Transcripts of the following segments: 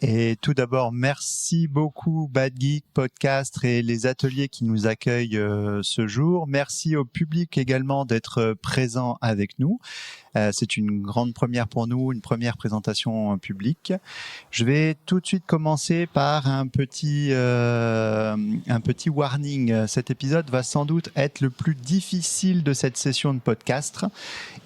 Et tout d'abord, merci beaucoup Bad Geek Podcast et les ateliers qui nous accueillent ce jour. Merci au public également d'être présent avec nous. C'est une grande première pour nous, une première présentation publique. Je vais tout de suite commencer par un petit warning. Cet épisode va sans doute être le plus difficile de cette session de podcast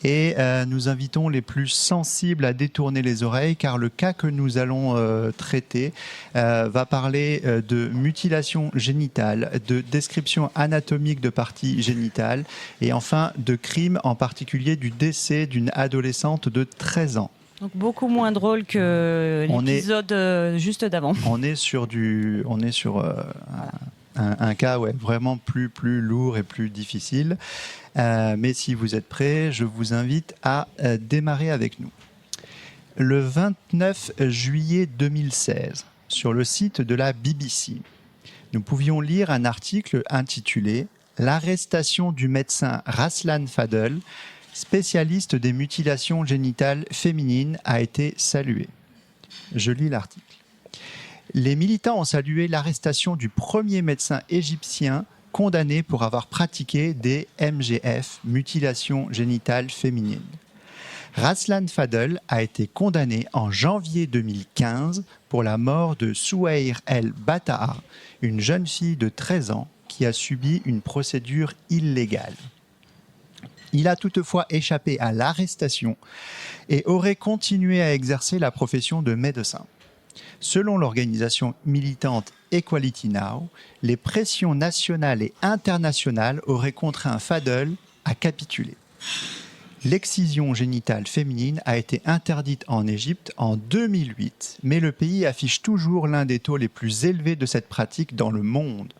et nous invitons les plus sensibles à détourner les oreilles car le cas que nous allons traiter va parler de mutilation génitale, de description anatomique de parties génitales et enfin de crimes, en particulier du décès d'une adolescente de 13 ans. Donc beaucoup moins drôle que l'épisode juste d'avant. On est sur un cas vraiment plus lourd et plus difficile. Mais si vous êtes prêts, je vous invite à démarrer avec nous. Le 29 juillet 2016, sur le site de la BBC, nous pouvions lire un article intitulé « L'arrestation du médecin Raslan Fadel, spécialiste des mutilations génitales féminines, a été saluée ». Je lis l'article. Les militants ont salué l'arrestation du premier médecin égyptien condamné pour avoir pratiqué des MGF, mutilations génitales féminines. Raslan Fadel a été condamné en janvier 2015 pour la mort de Souheir El Bataa, une jeune fille de 13 ans qui a subi une procédure illégale. Il a toutefois échappé à l'arrestation et aurait continué à exercer la profession de médecin. Selon l'organisation militante Equality Now, les pressions nationales et internationales auraient contraint Fadel à capituler. L'excision génitale féminine a été interdite en Égypte en 2008, mais le pays affiche toujours l'un des taux les plus élevés de cette pratique dans le monde.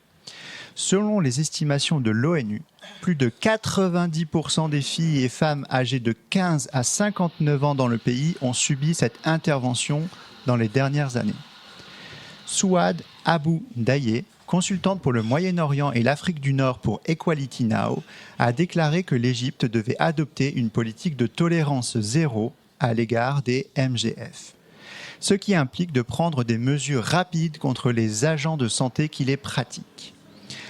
Selon les estimations de l'ONU, plus de 90% des filles et femmes âgées de 15 à 59 ans dans le pays ont subi cette intervention dans les dernières années. Souad Abou Daye, consultante pour le Moyen-Orient et l'Afrique du Nord pour Equality Now, a déclaré que l'Égypte devait adopter une politique de tolérance zéro à l'égard des MGF, ce qui implique de prendre des mesures rapides contre les agents de santé qui les pratiquent.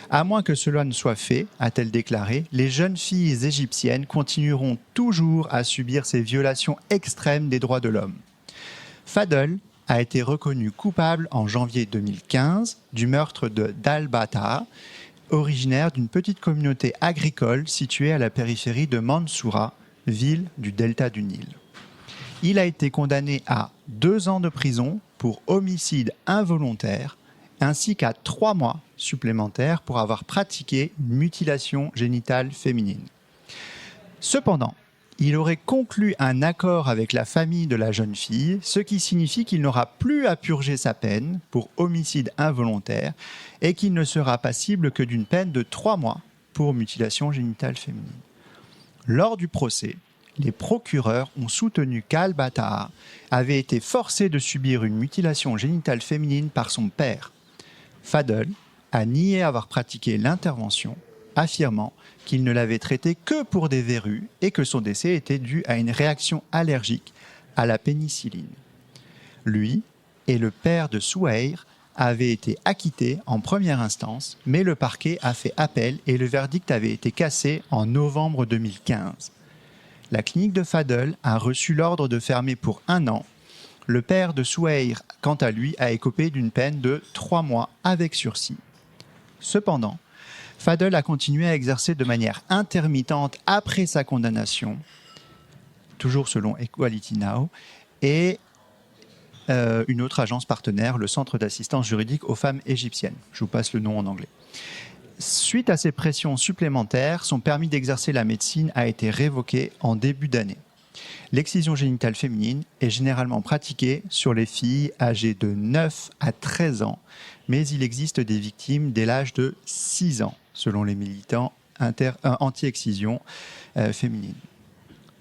À moins que cela ne soit fait, a-t-elle déclaré, les jeunes filles égyptiennes continueront toujours à subir ces violations extrêmes des droits de l'homme. Fadel a été reconnu coupable en janvier 2015 du meurtre d'Al Bataa, originaire d'une petite communauté agricole située à la périphérie de Mansoura, ville du delta du Nil. Il a été condamné à 2 ans de prison pour homicide involontaire ainsi qu'à 3 mois supplémentaires pour avoir pratiqué une mutilation génitale féminine. Cependant, il aurait conclu un accord avec la famille de la jeune fille, ce qui signifie qu'il n'aura plus à purger sa peine pour homicide involontaire et qu'il ne sera passible que d'une peine de 3 mois pour mutilation génitale féminine. Lors du procès, les procureurs ont soutenu qu'Al Bataa avait été forcé de subir une mutilation génitale féminine par son père. Fadel a nié avoir pratiqué l'intervention, affirmant qu'il ne l'avait traité que pour des verrues et que son décès était dû à une réaction allergique à la pénicilline. Lui et le père de Souheir avaient été acquittés en première instance, mais le parquet a fait appel et le verdict avait été cassé en novembre 2015. La clinique de Fadel a reçu l'ordre de fermer pour 1 an. Le père de Souheir, quant à lui, a écopé d'une peine de 3 mois avec sursis. Cependant, Fadel a continué à exercer de manière intermittente après sa condamnation, toujours selon Equality Now, et une autre agence partenaire, le Centre d'assistance juridique aux femmes égyptiennes. Je vous passe le nom en anglais. Suite à ces pressions supplémentaires, son permis d'exercer la médecine a été révoqué en début d'année. L'excision génitale féminine est généralement pratiquée sur les filles âgées de 9 à 13 ans, mais il existe des victimes dès l'âge de 6 ans, selon les militants anti-excision féminine.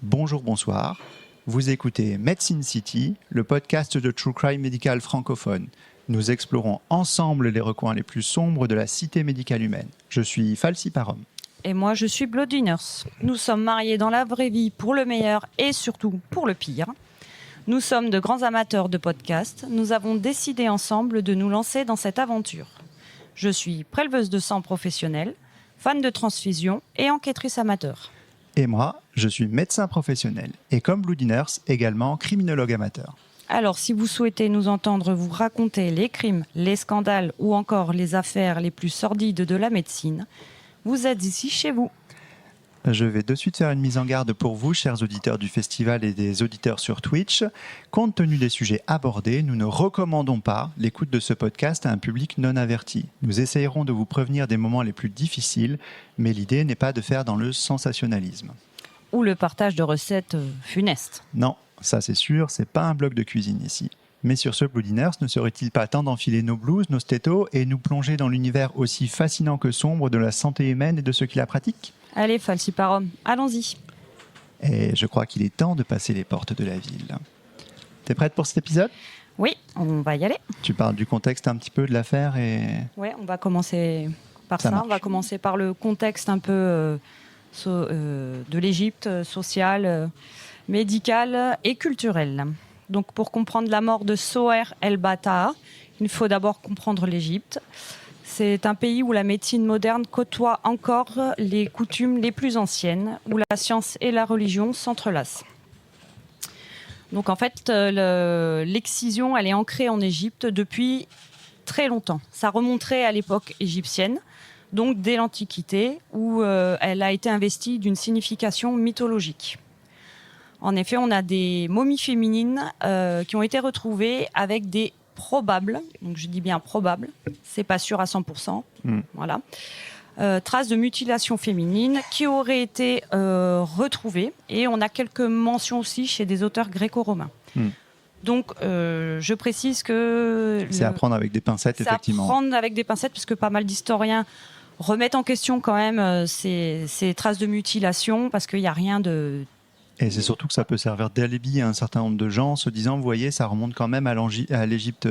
Bonjour, bonsoir. Vous écoutez Medicine City, le podcast de True Crime médical francophone. Nous explorons ensemble les recoins les plus sombres de la cité médicale humaine. Je suis Falsi Parom. Et moi, je suis Bloody Nurse. Nous sommes mariés dans la vraie vie pour le meilleur et surtout pour le pire. Nous sommes de grands amateurs de podcasts. Nous avons décidé ensemble de nous lancer dans cette aventure. Je suis préleveuse de sang professionnelle, fan de transfusion et enquêtrice amateur. Et moi, je suis médecin professionnel et comme Bloody Nurse, également criminologue amateur. Alors, si vous souhaitez nous entendre vous raconter les crimes, les scandales ou encore les affaires les plus sordides de la médecine, vous êtes ici chez vous. Je vais de suite faire une mise en garde pour vous, chers auditeurs du festival et des auditeurs sur Twitch. Compte tenu des sujets abordés, nous ne recommandons pas l'écoute de ce podcast à un public non averti. Nous essayerons de vous prévenir des moments les plus difficiles, mais l'idée n'est pas de faire dans le sensationnalisme. Ou le partage de recettes funestes. Non, ça c'est sûr, c'est pas un blog de cuisine ici. Mais sur ce Bloody Nurse, ne serait-il pas temps d'enfiler nos blouses, nos stétos et nous plonger dans l'univers aussi fascinant que sombre de la santé humaine et de ceux qui la pratiquent ? Allez, falciparum, allons-y. Et je crois qu'il est temps de passer les portes de la ville. T'es prête pour cet épisode ? Oui, on va y aller. Tu parles du contexte un petit peu de l'affaire et... Oui, on va commencer par ça. marche. On va commencer par le contexte un peu de l'Égypte, social, médical et culturel. Donc, pour comprendre la mort de Soher El-Bataa, il faut d'abord comprendre l'Égypte. C'est un pays où la médecine moderne côtoie encore les coutumes les plus anciennes, où la science et la religion s'entrelacent. Donc en fait, l'excision, elle est ancrée en Égypte depuis très longtemps. Ça remonterait à l'époque égyptienne, donc dès l'Antiquité, où elle a été investie d'une signification mythologique. En effet, on a des momies féminines qui ont été retrouvées avec des probables, donc je dis bien probables, c'est pas sûr à 100%, voilà, traces de mutilation féminine qui auraient été retrouvées, et on a quelques mentions aussi chez des auteurs gréco-romains. Donc je précise que... C'est à prendre avec des pincettes, effectivement. C'est à prendre avec des pincettes, parce que pas mal d'historiens remettent en question quand même ces traces de mutilation, parce qu'il n'y a rien de... Et c'est surtout que ça peut servir d'alibi à un certain nombre de gens, se disant, vous voyez, ça remonte quand même à l'Égypte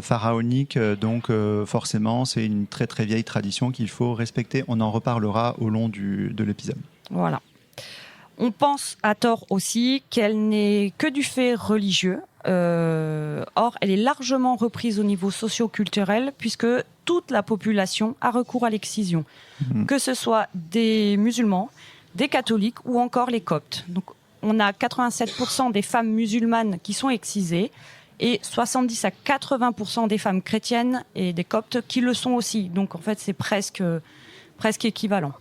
pharaonique, donc forcément, c'est une très très vieille tradition qu'il faut respecter. On en reparlera au long de l'épisode. Voilà. On pense à tort aussi qu'elle n'est que du fait religieux. Or, elle est largement reprise au niveau socio-culturel, puisque toute la population a recours à l'excision, que ce soit des musulmans, des catholiques ou encore les coptes. Donc, on a 87% des femmes musulmanes qui sont excisées et 70 à 80% des femmes chrétiennes et des coptes qui le sont aussi. Donc, en fait, c'est presque équivalent.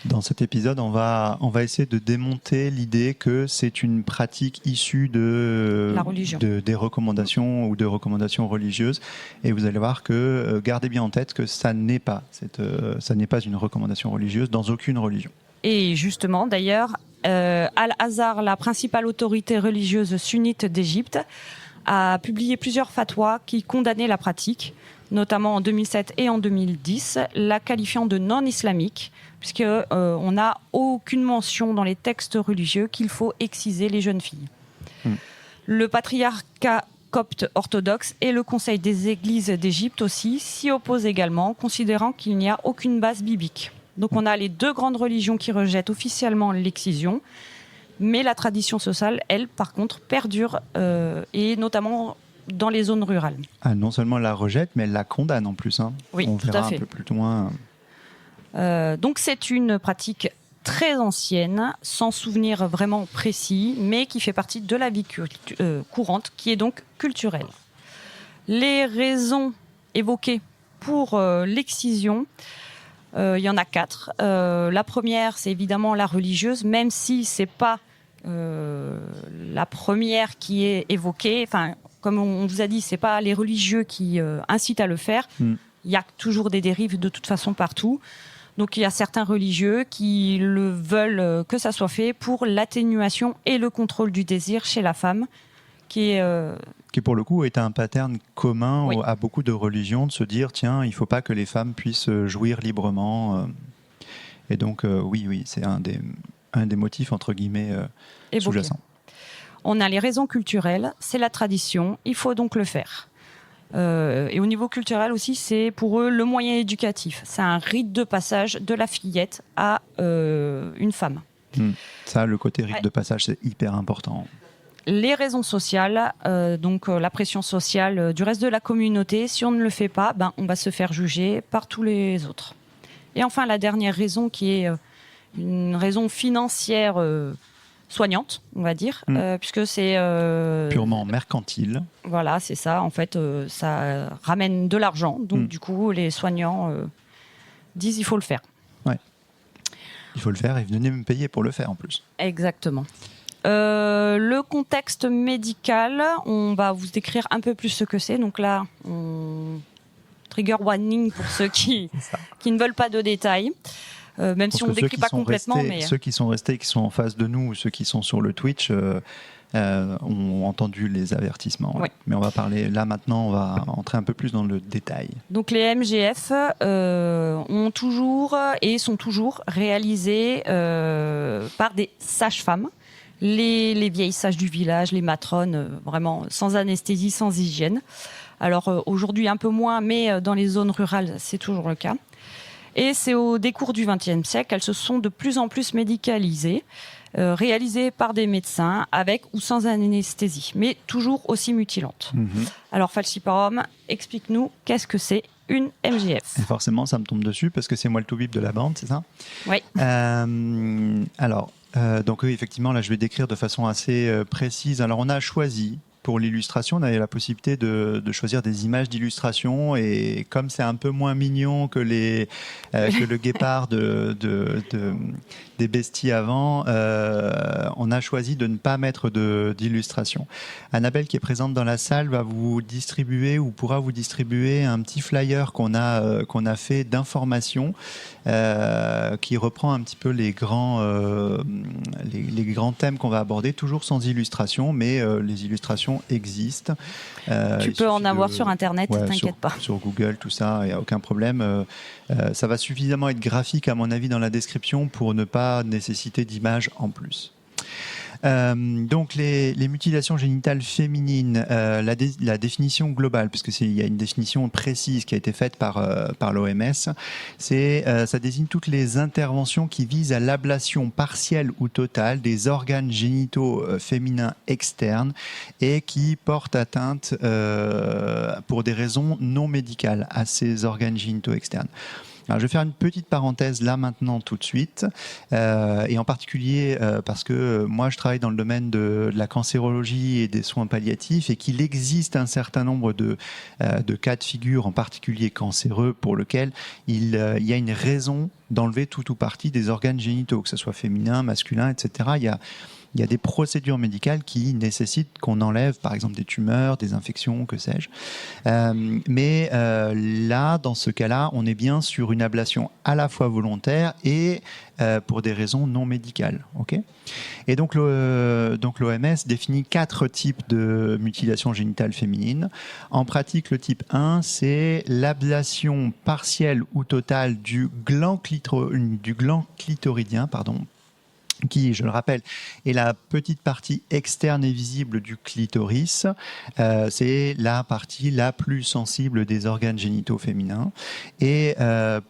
Dans cet épisode, on va essayer de démonter l'idée que c'est une pratique issue de la religion, des recommandations ou de recommandations religieuses. Et vous allez voir que, gardez bien en tête que ça n'est pas une recommandation religieuse dans aucune religion. Et justement, d'ailleurs, Al-Azhar, la principale autorité religieuse sunnite d'Égypte, a publié plusieurs fatwas qui condamnaient la pratique, notamment en 2007 et en 2010, la qualifiant de non islamique, puisqu'on n'a aucune mention dans les textes religieux qu'il faut exciser les jeunes filles. Le patriarcat copte orthodoxe et le Conseil des églises d'Égypte aussi s'y opposent également, considérant qu'il n'y a aucune base biblique. Donc on a les deux grandes religions qui rejettent officiellement l'excision, mais la tradition sociale, elle, par contre, perdure, et notamment dans les zones rurales. Ah, non seulement elle la rejette, mais elle la condamne en plus. Oui, on tout verra à fait. Un peu plus loin. Donc c'est une pratique très ancienne, sans souvenir vraiment précis, mais qui fait partie de la vie courante, qui est donc culturelle. Les raisons évoquées pour l'excision, il y en a 4. La première, c'est évidemment la religieuse, même si c'est pas la première qui est évoquée. Enfin, comme on vous a dit, c'est pas les religieux qui incitent à le faire. Il y a toujours des dérives de toute façon partout. Donc il y a certains religieux qui le veulent que ça soit fait pour l'atténuation et le contrôle du désir chez la femme, qui pour le coup est un pattern commun à beaucoup de religions, de se dire tiens, il ne faut pas que les femmes puissent jouir librement. Et donc oui, c'est un des motifs entre guillemets sous-jacents. On a les raisons culturelles, c'est la tradition, il faut donc le faire. Et au niveau culturel aussi, c'est pour eux le moyen éducatif. C'est un rite de passage de la fillette à une femme. Ça, le côté rite de passage, c'est hyper important. les raisons sociales, donc la pression sociale du reste de la communauté. Si on ne le fait pas, on va se faire juger par tous les autres. Et enfin, la dernière raison qui est une raison financière soignante, on va dire, puisque c'est... purement mercantile. Voilà, c'est ça. En fait, ça ramène de l'argent. Donc, du coup, les soignants disent il faut le faire. Ouais. Il faut le faire et venez me payer pour le faire en plus. Exactement. Le contexte médical, on va vous décrire un peu plus ce que c'est. Donc là, trigger warning pour ceux qui ne veulent pas de détails. Même si on ne décrit pas complètement. Ceux qui sont restés, qui sont en face de nous, ou ceux qui sont sur le Twitch, ont entendu les avertissements. Oui. Mais on va parler, là maintenant, on va entrer un peu plus dans le détail. Donc les MGF ont toujours et sont toujours réalisés par des sages-femmes. Les vieilles sages du village, les matrones, vraiment sans anesthésie, sans hygiène. Alors aujourd'hui un peu moins, mais dans les zones rurales, c'est toujours le cas. Et c'est au décours du XXe siècle qu'elles se sont de plus en plus médicalisées, réalisées par des médecins avec ou sans anesthésie, mais toujours aussi mutilantes. Alors Falciparum, explique-nous qu'est-ce que c'est une MGF. Et forcément, ça me tombe dessus parce que c'est moi le tout bip de la bande, c'est ça ? Oui. Donc oui, effectivement, là, je vais décrire de façon assez précise. Alors, on a choisi, pour l'illustration, on avait la possibilité de choisir des images d'illustration, et comme c'est un peu moins mignon que le guépard des besties avant, on a choisi de ne pas mettre d'illustration. Annabelle, qui est présente dans la salle, va vous distribuer ou pourra vous distribuer un petit flyer qu'on a fait d'information qui reprend un petit peu les grands thèmes qu'on va aborder, toujours sans illustration, mais les illustrations existent. Tu peux en avoir sur Internet, t'inquiète pas. Sur Google, tout ça, il n'y a aucun problème. Ça va suffisamment être graphique, à mon avis, dans la description pour ne pas nécessiter d'images en plus. Donc les mutilations génitales féminines, la définition globale, puisque il y a une définition précise qui a été faite par l'OMS, ça désigne toutes les interventions qui visent à l'ablation partielle ou totale des organes génitaux féminins externes et qui portent atteinte pour des raisons non médicales à ces organes génitaux externes. Alors, je vais faire une petite parenthèse là maintenant tout de suite, et en particulier parce que moi je travaille dans le domaine de la cancérologie et des soins palliatifs, et qu'il existe un certain nombre de cas de figure, en particulier cancéreux, pour lequel il y a une raison d'enlever tout ou partie des organes génitaux, que ce soit féminin, masculin, etc. Il y a des procédures médicales qui nécessitent qu'on enlève, par exemple, des tumeurs, des infections, que sais-je. Mais là, dans ce cas-là, on est bien sur une ablation à la fois volontaire et pour des raisons non médicales. Okay, et donc l'OMS définit 4 types de mutilations génitales féminines. En pratique, le type 1, c'est l'ablation partielle ou totale du gland clitoridien, qui, je le rappelle, est la petite partie externe et visible du clitoris. C'est la partie la plus sensible des organes génitaux féminins, et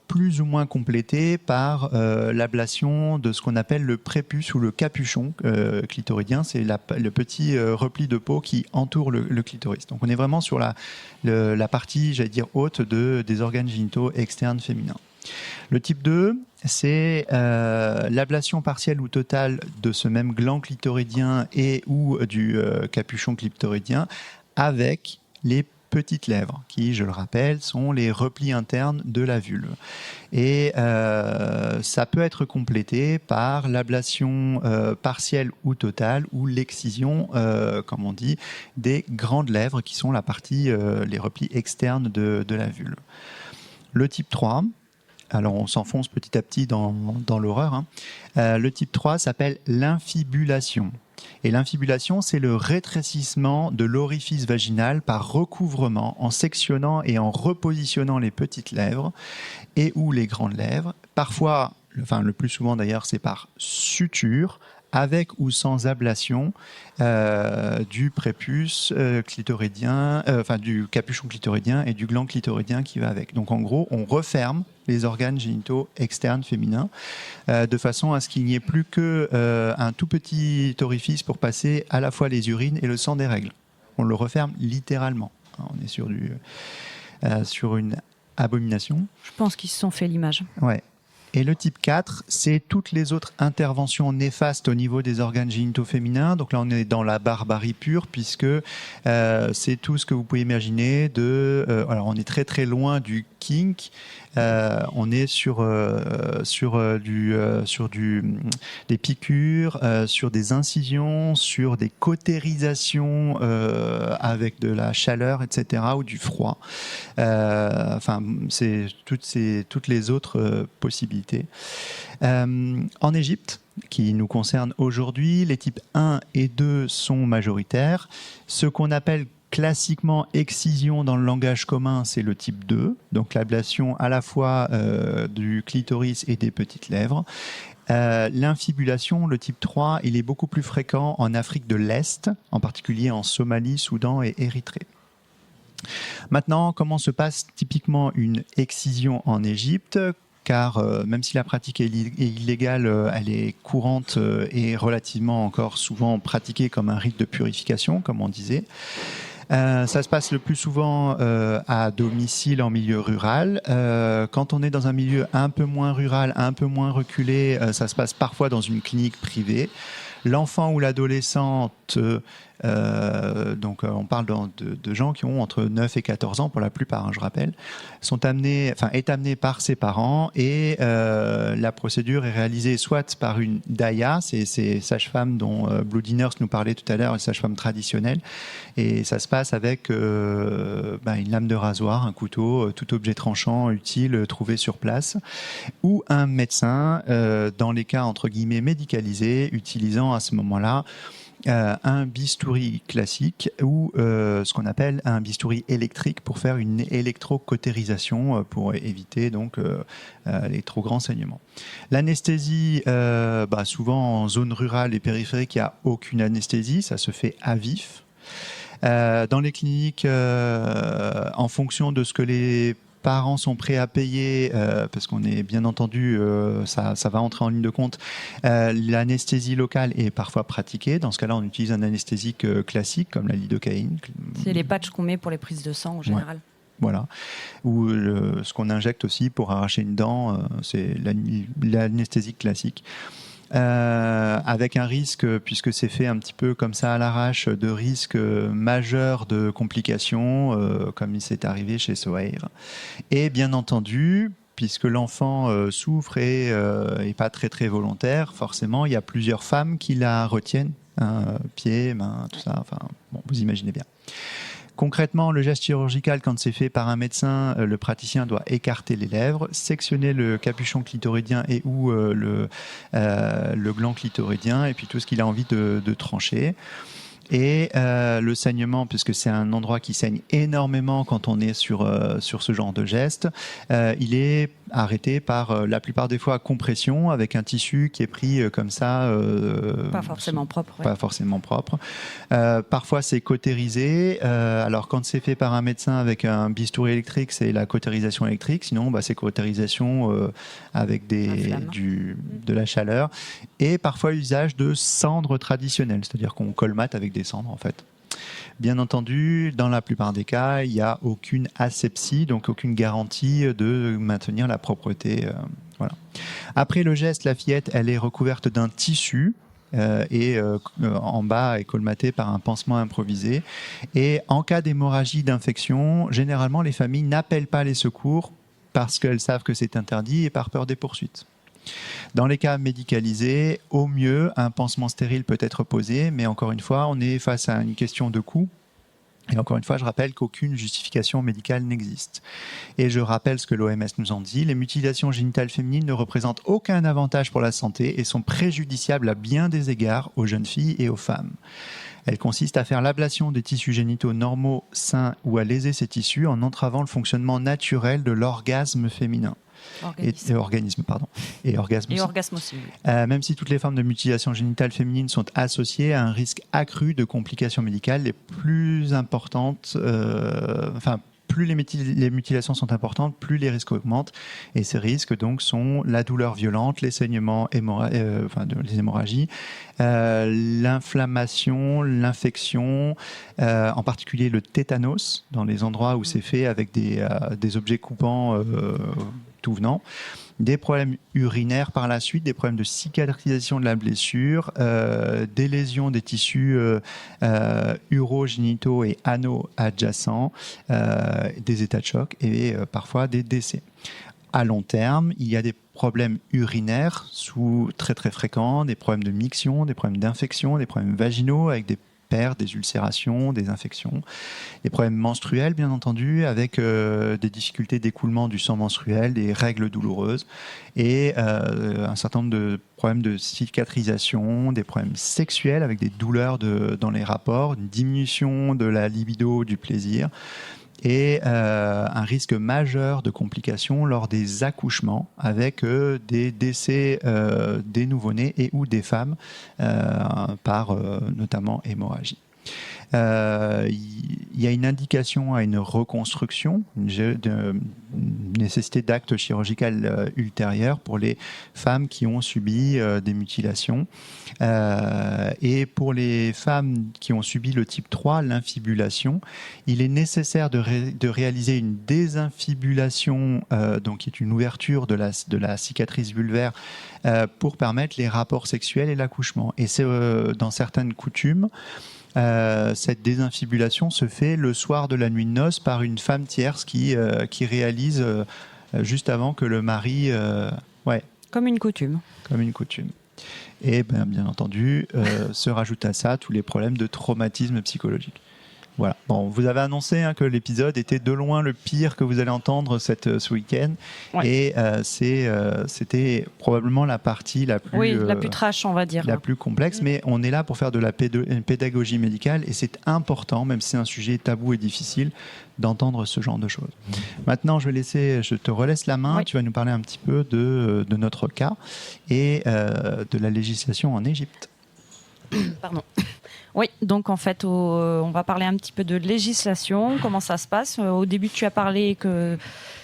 plus ou moins complétée par l'ablation de ce qu'on appelle le prépuce ou le capuchon clitoridien. C'est le petit repli de peau qui entoure le clitoris. Donc on est vraiment sur la partie, j'allais dire, haute des organes génitaux externes féminins. Le type 2, c'est l'ablation partielle ou totale de ce même gland clitoridien et ou du capuchon clitoridien avec les petites lèvres, qui, je le rappelle, sont les replis internes de la vulve. Et ça peut être complété par l'ablation partielle ou totale, ou l'excision, comme on dit, des grandes lèvres, qui sont la partie, les replis externes de la vulve. Le type 3, alors on s'enfonce petit à petit dans l'horreur, hein. Le type 3 s'appelle l'infibulation. Et l'infibulation, c'est le rétrécissement de l'orifice vaginal par recouvrement, en sectionnant et en repositionnant les petites lèvres et ou les grandes lèvres. Parfois, le plus souvent d'ailleurs, c'est par suture, avec ou sans ablation du prépuce clitoridien, du capuchon clitoridien et du gland clitoridien qui va avec. Donc en gros, on referme les organes génitaux externes féminins de façon à ce qu'il n'y ait plus qu'un tout petit orifice pour passer à la fois les urines et le sang des règles. On le referme littéralement. On est sur une abomination. Je pense qu'ils se sont fait l'image. Ouais. Et le type 4, c'est toutes les autres interventions néfastes au niveau des organes génitaux féminins. Donc là, on est dans la barbarie pure, puisque c'est tout ce que vous pouvez imaginer alors, on est très très loin du kink. On est sur des piqûres, sur des incisions, sur des cautérisations avec de la chaleur, etc., ou du froid. C'est toutes les autres possibilités. En Égypte, qui nous concerne aujourd'hui, les types 1 et 2 sont majoritaires. Ce qu'on appelle classiquement excision dans le langage commun, c'est le type 2, donc l'ablation à la fois du clitoris et des petites lèvres. L'infibulation, le type 3, il est beaucoup plus fréquent en Afrique de l'Est, en particulier en Somalie, Soudan et Érythrée. Maintenant, comment se passe typiquement une excision en Égypte ? Car même si la pratique est illégale, elle est courante et relativement encore souvent pratiquée comme un rite de purification, comme on disait. Ça se passe le plus souvent à domicile en milieu rural. Quand on est dans un milieu un peu moins rural, un peu moins reculé, ça se passe parfois dans une clinique privée. L'enfant ou l'adolescente, donc on parle de gens qui ont entre 9 et 14 ans pour la plupart, je rappelle, est amené par ses parents et la procédure est réalisée soit par une daya, c'est ces sages-femmes dont Bloody Nurse nous parlait tout à l'heure, les sages-femmes traditionnelles, et ça se passe avec une lame de rasoir, un couteau, tout objet tranchant utile trouvé sur place, ou un médecin, dans les cas entre guillemets médicalisés, utilisant à ce moment-là un bistouri classique ou ce qu'on appelle un bistouri électrique pour faire une électrocautérisation pour éviter donc les trop grands saignements. L'anesthésie, souvent en zone rurale et périphérique, il n'y a aucune anesthésie, ça se fait à vif. Dans les cliniques, en fonction de ce que les parents sont prêts à payer, parce qu'on est bien entendu, ça va entrer en ligne de compte, l'anesthésie locale est parfois pratiquée. Dans ce cas-là, on utilise un anesthésique classique, comme la lidocaïne. C'est les patchs qu'on met pour les prises de sang en général. Ouais. Voilà. Ou ce qu'on injecte aussi pour arracher une dent, c'est l'anesthésique classique. Avec un risque, puisque c'est fait un petit peu comme ça à l'arrache, de risque majeur de complications, comme il s'est arrivé chez Sohair. Et bien entendu, puisque l'enfant souffre et n'est pas très très volontaire, forcément, il y a plusieurs femmes qui la retiennent, pieds, mains, tout ça, vous imaginez bien. Concrètement, le geste chirurgical, quand c'est fait par un médecin, le praticien doit écarter les lèvres, sectionner le capuchon clitoridien et ou le gland clitoridien, et puis tout ce qu'il a envie de trancher. Et le saignement, puisque c'est un endroit qui saigne énormément quand on est sur ce genre de geste, il est arrêté par la plupart des fois compression avec un tissu qui est pris comme ça. Pas forcément propre. Ouais. Pas forcément propre. Parfois c'est cautérisé. Alors quand c'est fait par un médecin avec un bistouri électrique, c'est la cautérisation électrique. Sinon, c'est cautérisation avec de la chaleur. Et parfois usage de cendres traditionnelles, c'est-à-dire qu'on colmate avec des cendres en fait. Bien entendu, dans la plupart des cas, il n'y a aucune asepsie, donc aucune garantie de maintenir la propreté. Voilà. Après le geste, la fillette, elle est recouverte d'un tissu et en bas est colmatée par un pansement improvisé. Et en cas d'hémorragie, d'infection, généralement, les familles n'appellent pas les secours parce qu'elles savent que c'est interdit et par peur des poursuites. Dans les cas médicalisés, au mieux, un pansement stérile peut être posé, mais encore une fois, on est face à une question de coût. Et encore une fois, je rappelle qu'aucune justification médicale n'existe. Et je rappelle ce que l'OMS nous en dit, les mutilations génitales féminines ne représentent aucun avantage pour la santé et sont préjudiciables à bien des égards aux jeunes filles et aux femmes. Elles consistent à faire l'ablation des tissus génitaux normaux sains ou à léser ces tissus en entravant le fonctionnement naturel de l'orgasme féminin. Orgasme, pardon. Et orgasme Et aussi. orgasme aussi. Oui. Même si toutes les formes de mutilation génitale féminine sont associées à un risque accru de complications médicales, les plus importantes, plus les mutilations sont importantes, plus les risques augmentent. Et ces risques donc sont la douleur violente, les saignements, les hémorragies, l'inflammation, l'infection, en particulier le tétanos dans les endroits où c'est fait avec des objets coupants tout venant. Des problèmes urinaires par la suite, des problèmes de cicatrisation de la blessure, des lésions des tissus urogénitaux et anaux adjacents, des états de choc et parfois des décès. À long terme, il y a des problèmes urinaires très très fréquents, des problèmes de miction, des problèmes d'infection, des problèmes vaginaux avec des pertes, des ulcérations, des infections, des problèmes menstruels bien entendu, avec des difficultés d'écoulement du sang menstruel, des règles douloureuses et un certain nombre de problèmes de cicatrisation, des problèmes sexuels avec des douleurs dans les rapports, une diminution de la libido, du plaisir et un risque majeur de complications lors des accouchements avec des décès des nouveau-nés et ou des femmes par notamment hémorragie. Il y a une indication à une reconstruction, une nécessité d'actes chirurgical ultérieurs pour les femmes qui ont subi des mutilations. Et pour les femmes qui ont subi le type 3, l'infibulation, il est nécessaire de réaliser une désinfibulation, donc qui est une ouverture de la cicatrice vulvaire pour permettre les rapports sexuels et l'accouchement. Et c'est dans certaines coutumes, cette désinfibulation se fait le soir de la nuit de noces par une femme tierce qui réalise juste avant que le mari... Comme une coutume. Comme une coutume. Et bien entendu, se rajoutent à ça tous les problèmes de traumatisme psychologique. Voilà. Bon, vous avez annoncé que l'épisode était de loin le pire que vous allez entendre ce week-end. Ouais. Et c'était probablement la partie la plus trash, on va dire. La plus complexe. Mais on est là pour faire de la pédagogie médicale et c'est important, même si c'est un sujet tabou et difficile, d'entendre ce genre de choses. Maintenant, je te relaisse la main. Oui. Tu vas nous parler un petit peu de notre cas et de la législation en Égypte. Pardon. Oui, donc en fait, on va parler un petit peu de législation, comment ça se passe. Au début, tu as parlé que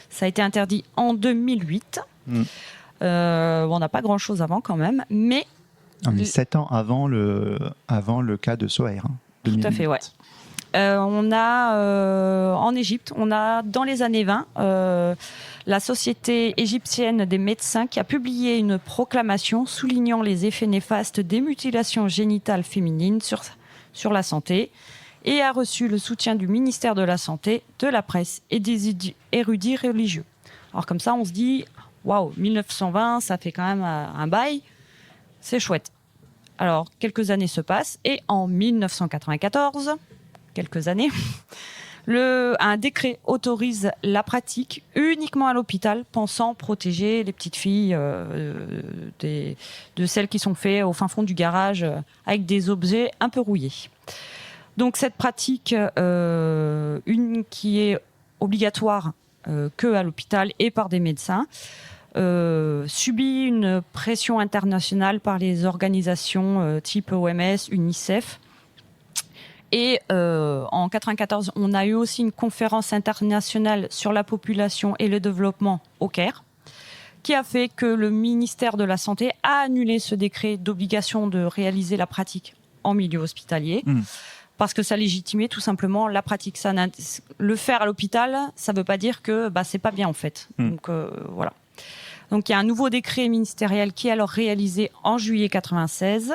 ça a été interdit en 2008. On n'a pas grand-chose avant quand même, mais... On est 7 ans avant le cas de Sohair. 2008. Tout à fait, ouais. On a, en Égypte, dans les années 20, la Société égyptienne des médecins qui a publié une proclamation soulignant les effets néfastes des mutilations génitales féminines sur la santé et a reçu le soutien du ministère de la Santé, de la presse et des érudits religieux. Alors comme ça, on se dit, waouh, 1920, ça fait quand même un bail, c'est chouette. Alors, quelques années se passent et en 1994... quelques années, un décret autorise la pratique uniquement à l'hôpital, pensant protéger les petites filles de celles qui sont faites au fin fond du garage avec des objets un peu rouillés. Donc cette pratique, qui est obligatoire que à l'hôpital et par des médecins, subit une pression internationale par les organisations type OMS, UNICEF. Et en 1994, on a eu aussi une conférence internationale sur la population et le développement au Caire, qui a fait que le ministère de la Santé a annulé ce décret d'obligation de réaliser la pratique en milieu hospitalier, parce que ça légitimait tout simplement la pratique. Le faire à l'hôpital, ça ne veut pas dire que c'est pas bien en fait. Donc voilà. Donc il y a un nouveau décret ministériel qui est alors réalisé en juillet 1996.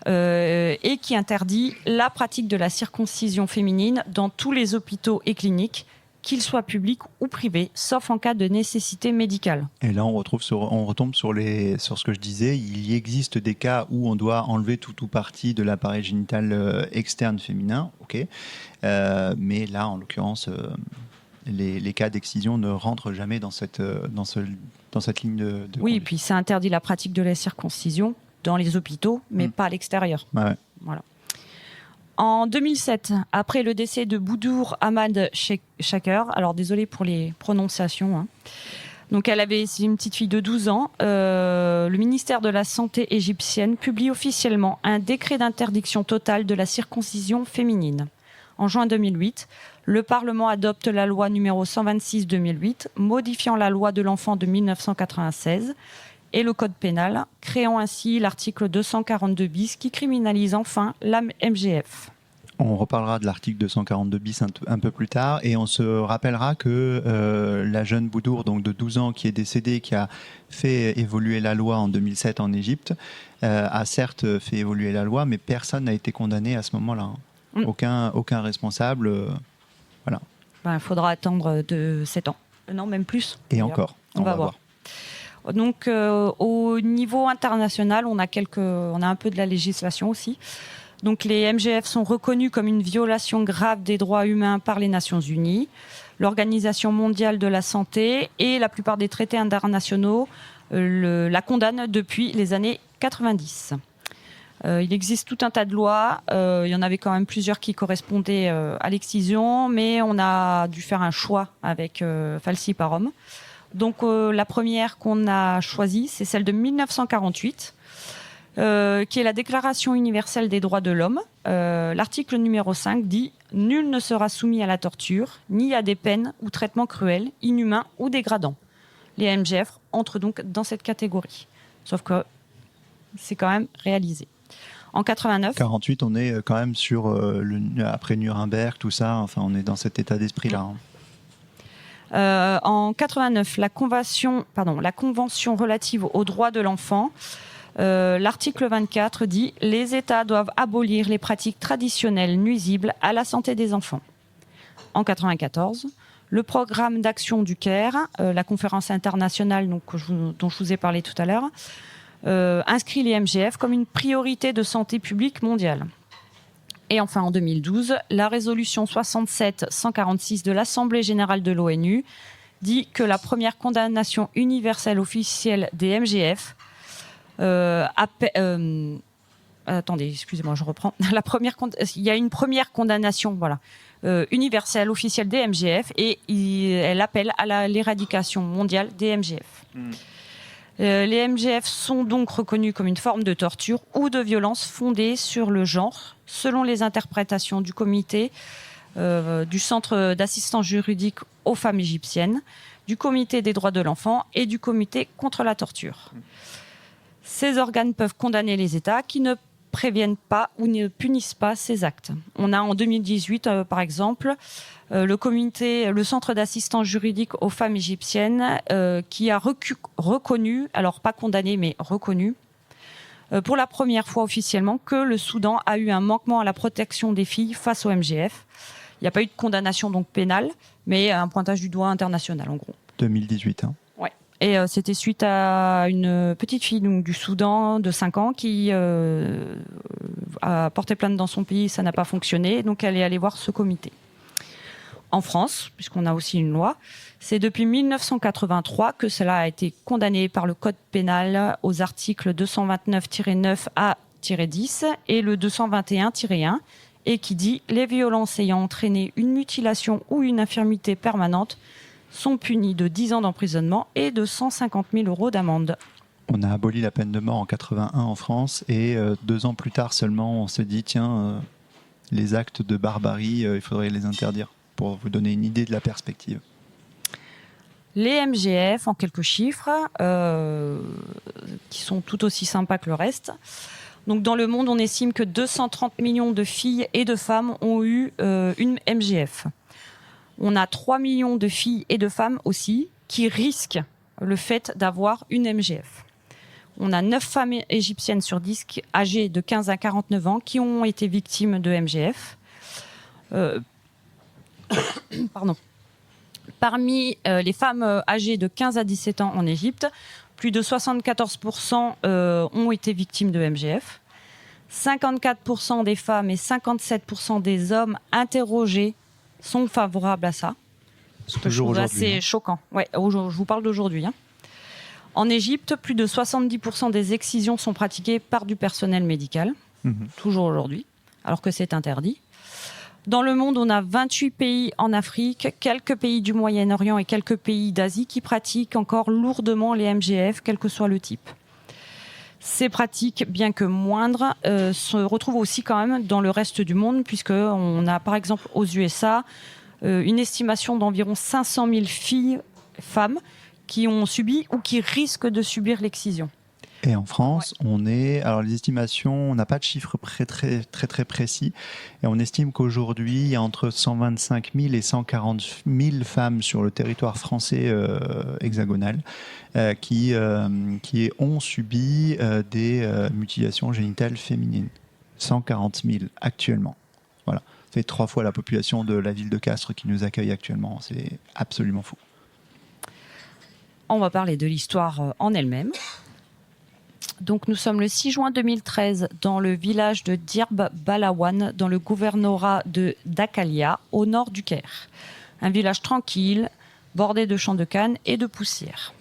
Et qui interdit la pratique de la circoncision féminine dans tous les hôpitaux et cliniques, qu'ils soient publics ou privés, sauf en cas de nécessité médicale. Et là, on retombe sur ce que je disais. Il existe des cas où on doit enlever tout ou partie de l'appareil génital externe féminin, ok. Mais là, en l'occurrence, les cas d'excision ne rentrent jamais dans cette ligne de oui, et puis ça interdit la pratique de la circoncision dans les hôpitaux, mais pas à l'extérieur. Ouais. Voilà. En 2007, après le décès de Boudour Ahmad Shaker, alors désolé pour les prononciations, Donc c'est une petite fille de 12 ans. Le ministère de la Santé égyptienne publie officiellement un décret d'interdiction totale de la circoncision féminine. En juin 2008, le Parlement adopte la loi numéro 126/2008, modifiant la loi de l'enfant de 1996 et le code pénal, créant ainsi l'article 242 bis qui criminalise enfin la MGF. On reparlera de l'article 242 bis un peu plus tard et on se rappellera que la jeune Boudour, donc de 12 ans, qui est décédée, qui a fait évoluer la loi en 2007 en Égypte, a certes fait évoluer la loi, mais personne n'a été condamné à ce moment-là. Aucun responsable. Voilà. Il faudra attendre de 7 ans. Non, même plus. Et d'ailleurs. encore. On va voir. Donc, au niveau international, on a un peu de la législation aussi. Donc, les MGF sont reconnus comme une violation grave des droits humains par les Nations Unies, l'Organisation mondiale de la santé et la plupart des traités internationaux la condamnent depuis les années 90. Il existe tout un tas de lois. Il y en avait quand même plusieurs qui correspondaient à l'excision, mais on a dû faire un choix avec Falciparum. Donc, la première qu'on a choisie, c'est celle de 1948. Qui est la Déclaration universelle des droits de l'homme. L'article numéro 5 dit « Nul ne sera soumis à la torture, ni à des peines ou traitements cruels, inhumains ou dégradants ». Les MGF entrent donc dans cette catégorie. Sauf que c'est quand même réalisé. En 89... 48, on est quand même sur, après Nuremberg, tout ça, enfin on est dans cet état d'esprit-là. En 89, la Convention relative aux droits de l'enfant, l'article 24 dit « Les États doivent abolir les pratiques traditionnelles nuisibles à la santé des enfants ». En 94, le programme d'action du Caire, la conférence internationale dont je vous ai parlé tout à l'heure, inscrit les MGF comme une priorité de santé publique mondiale. Et enfin, en 2012, la résolution 67-146 de l'Assemblée générale de l'ONU dit que la première condamnation universelle officielle des MGF attendez, excusez-moi, je reprends. Il y a une première condamnation, universelle officielle des MGF et elle appelle à l'éradication mondiale des MGF. Les MGF sont donc reconnus comme une forme de torture ou de violence fondée sur le genre, selon les interprétations du comité du Centre d'assistance juridique aux femmes égyptiennes, du comité des droits de l'enfant et du comité contre la torture. Ces organes peuvent condamner les États qui ne préviennent pas ou ne punissent pas ces actes. On a en 2018, par exemple, le Centre d'assistance juridique aux femmes égyptiennes qui a reconnu, alors pas condamné, mais reconnu, pour la première fois officiellement, que le Soudan a eu un manquement à la protection des filles face au MGF. Il n'y a pas eu de condamnation donc pénale, mais un pointage du doigt international, en gros. 2018, hein. Et c'était suite à une petite fille du Soudan de 5 ans qui a porté plainte dans son pays, ça n'a pas fonctionné, donc elle est allée voir ce comité. En France, puisqu'on a aussi une loi, c'est depuis 1983 que cela a été condamné par le Code pénal aux articles 229-9A-10 et le 221-1, et qui dit « Les violences ayant entraîné une mutilation ou une infirmité permanente sont punis de 10 ans d'emprisonnement et de 150 000 € d'amende. » On a aboli la peine de mort en 81 en France et 2 ans plus tard seulement, on se dit tiens, les actes de barbarie, il faudrait les interdire, pour vous donner une idée de la perspective. Les MGF, en quelques chiffres, qui sont tout aussi sympas que le reste. Donc, dans le monde, on estime que 230 millions de filles et de femmes ont eu une MGF. On a 3 millions de filles et de femmes aussi qui risquent le fait d'avoir une MGF. On a 9 femmes égyptiennes sur 10 âgées de 15 à 49 ans qui ont été victimes de MGF. Pardon. Parmi les femmes âgées de 15 à 17 ans en Égypte, plus de 74% ont été victimes de MGF. 54% des femmes et 57% des hommes interrogés sont favorables à ça. Ce que je trouve assez choquant. Ouais, je vous parle d'aujourd'hui. En Égypte, plus de 70% des excisions sont pratiquées par du personnel médical, toujours aujourd'hui, alors que c'est interdit. Dans le monde, on a 28 pays en Afrique, quelques pays du Moyen-Orient et quelques pays d'Asie qui pratiquent encore lourdement les MGF, quel que soit le type. Ces pratiques, bien que moindres, se retrouvent aussi quand même dans le reste du monde, puisqu'on a par exemple aux USA une estimation d'environ 500 000 femmes qui ont subi ou qui risquent de subir l'excision. Et en France, alors les estimations, on n'a pas de chiffres très précis, et on estime qu'aujourd'hui, il y a entre 125 000 et 140 000 femmes sur le territoire français hexagonal qui ont subi des mutilations génitales féminines. 140 000 actuellement. Voilà. C'est 3 fois la population de la ville de Castres qui nous accueille actuellement. C'est absolument fou. On va parler de l'histoire en elle-même. Donc, nous sommes le 6 juin 2013 dans le village de Dirb Balawan, dans le gouvernorat de Dakalia, au nord du Caire. Un village tranquille, bordé de champs de canne et de poussière.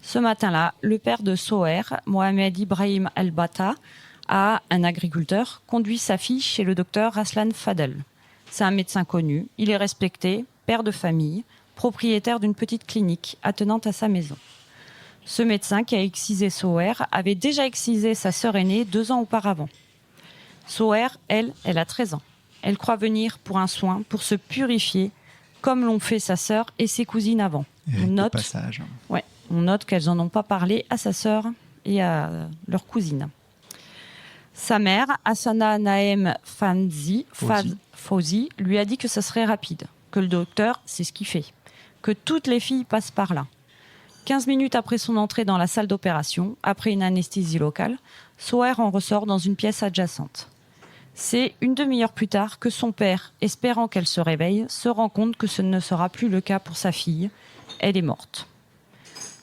Ce matin-là, le père de Soher, Mohamed Ibrahim Al-Bata, un agriculteur, conduit sa fille chez le docteur Raslan Fadel. C'est un médecin connu, il est respecté, père de famille, propriétaire d'une petite clinique attenante à sa maison. Ce médecin qui a excisé Soher avait déjà excisé sa sœur aînée 2 ans auparavant. Soher, elle a 13 ans. Elle croit venir pour un soin, pour se purifier, comme l'ont fait sa sœur et ses cousines avant. On note qu'elles n'en ont pas parlé à sa sœur et à leur cousine. Sa mère, Hassana Naem Fawzi, lui a dit que ça serait rapide, que le docteur, c'est ce qu'il fait, que toutes les filles passent par là. 15 minutes après son entrée dans la salle d'opération, après une anesthésie locale, Soher en ressort dans une pièce adjacente. C'est une demi-heure plus tard que son père, espérant qu'elle se réveille, se rend compte que ce ne sera plus le cas pour sa fille. Elle est morte.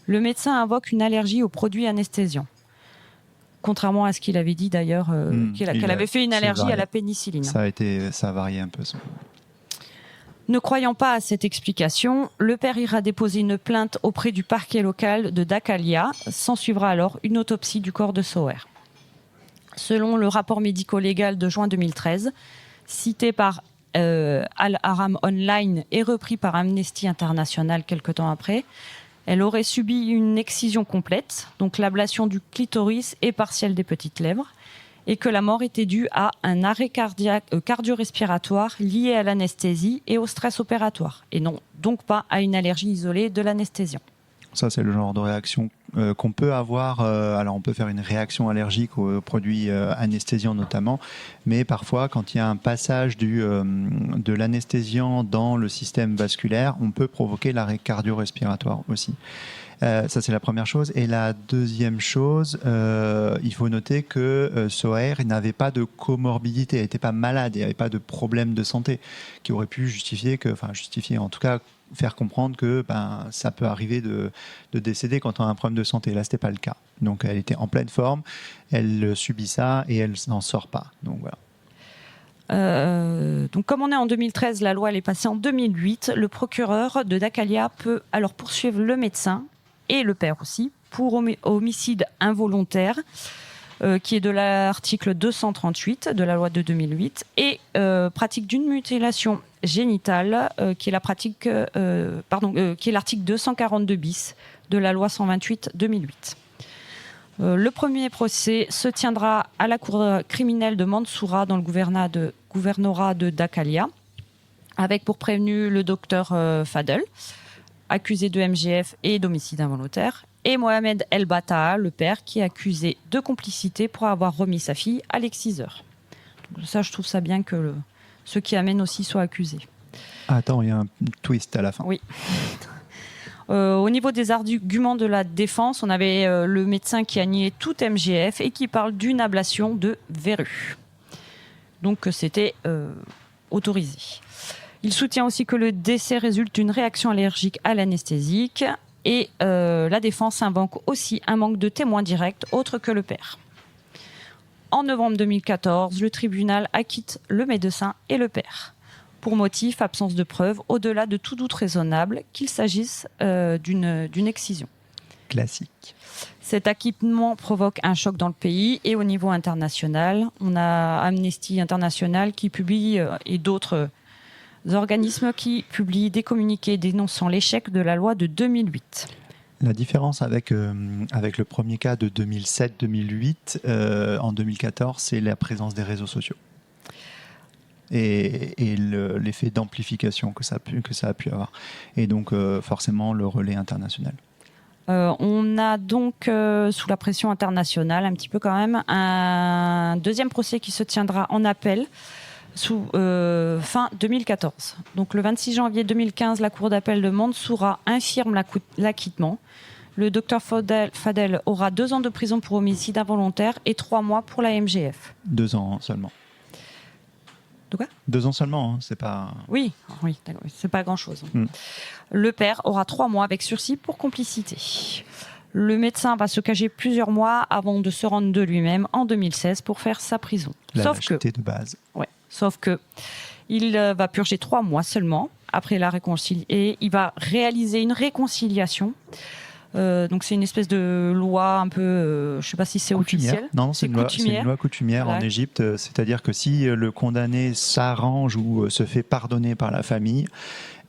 Le médecin invoque une allergie aux produits anesthésiants. Contrairement à ce qu'il avait dit d'ailleurs, qu'elle avait fait une allergie à la pénicilline. Ça a varié un peu. Ne croyant pas à cette explication, le père ira déposer une plainte auprès du parquet local de Dakalia. S'ensuivra alors une autopsie du corps de Soher. Selon le rapport médico-légal de juin 2013, cité par Al-Haram Online et repris par Amnesty International quelque temps après, elle aurait subi une excision complète, donc l'ablation du clitoris et partielle des petites lèvres, et que la mort était due à un arrêt cardio-respiratoire lié à l'anesthésie et au stress opératoire, et non donc pas à une allergie isolée de l'anesthésiant. Ça, c'est le genre de réaction qu'on peut avoir. Alors, on peut faire une réaction allergique aux produits anesthésiants notamment, mais parfois, quand il y a un passage de l'anesthésiant dans le système vasculaire, on peut provoquer l'arrêt cardio-respiratoire aussi. Ça, c'est la première chose. Et la deuxième chose, il faut noter que Soher n'avait pas de comorbidité, elle n'était pas malade, il n'y avait pas de problème de santé qui aurait pu justifier, en tout cas, faire comprendre que ça peut arriver de décéder quand on a un problème de santé. Là, ce n'était pas le cas. Donc, elle était en pleine forme, elle subit ça et elle n'en sort pas. Donc, voilà. Donc, comme on est en 2013, la loi elle est passée en 2008. Le procureur de Dakalia peut alors poursuivre le médecin et le père aussi pour homicide involontaire, qui est de l'article 238 de la loi de 2008, et pratique d'une mutilation génitale, qui est l'article 242 bis de la loi 128/2008. Le premier procès se tiendra à la cour criminelle de Mansoura dans le gouvernorat de Dakalia, avec pour prévenu le docteur Fadel, accusé de MGF et d'homicide involontaire, et Mohamed El Bata, le père, qui est accusé de complicité pour avoir remis sa fille à l'exciseur. Donc ça, je trouve ça bien que ceux qui amènent aussi soient accusés. Attends, il y a un twist à la fin. Oui. Au niveau des arguments de la défense, on avait le médecin qui a nié tout MGF et qui parle d'une ablation de verrue. Donc c'était autorisé. Il soutient aussi que le décès résulte d'une réaction allergique à l'anesthésique, et la défense invoque aussi un manque de témoins directs autres que le père. En novembre 2014, le tribunal acquitte le médecin et le père, pour motif absence de preuves, au-delà de tout doute raisonnable qu'il s'agisse d'une excision. Classique. Cet acquittement provoque un choc dans le pays et au niveau international. On a Amnesty International qui publie, et d'autres organismes qui publient des communiqués dénonçant l'échec de la loi de 2008. La différence avec le premier cas de 2007-2008, en 2014, c'est la présence des réseaux sociaux. Et l'effet d'amplification que ça a pu avoir. Et donc, forcément, le relais international. On a donc, sous la pression internationale, un petit peu quand même, un deuxième procès qui se tiendra en appel sous fin 2014. Donc, le 26 janvier 2015, la Cour d'appel de Mansoura infirme l'acquittement. Le docteur Fadel aura 2 ans de prison pour homicide involontaire et 3 mois pour la MGF. 2 ans seulement. De quoi ? 2 ans seulement, hein, c'est pas... Oui, c'est pas grand-chose. Le père aura 3 mois avec sursis pour complicité. Le médecin va se cacher plusieurs mois avant de se rendre de lui-même en 2016 pour faire sa prison. La lâcheté de base. Ouais, sauf que il va purger 3 mois seulement après la réconciliation et il va réaliser une réconciliation. Donc c'est une espèce de loi un peu, je ne sais pas si c'est officiel. Non, c'est une loi coutumière en Égypte. C'est-à-dire que si le condamné s'arrange ou se fait pardonner par la famille,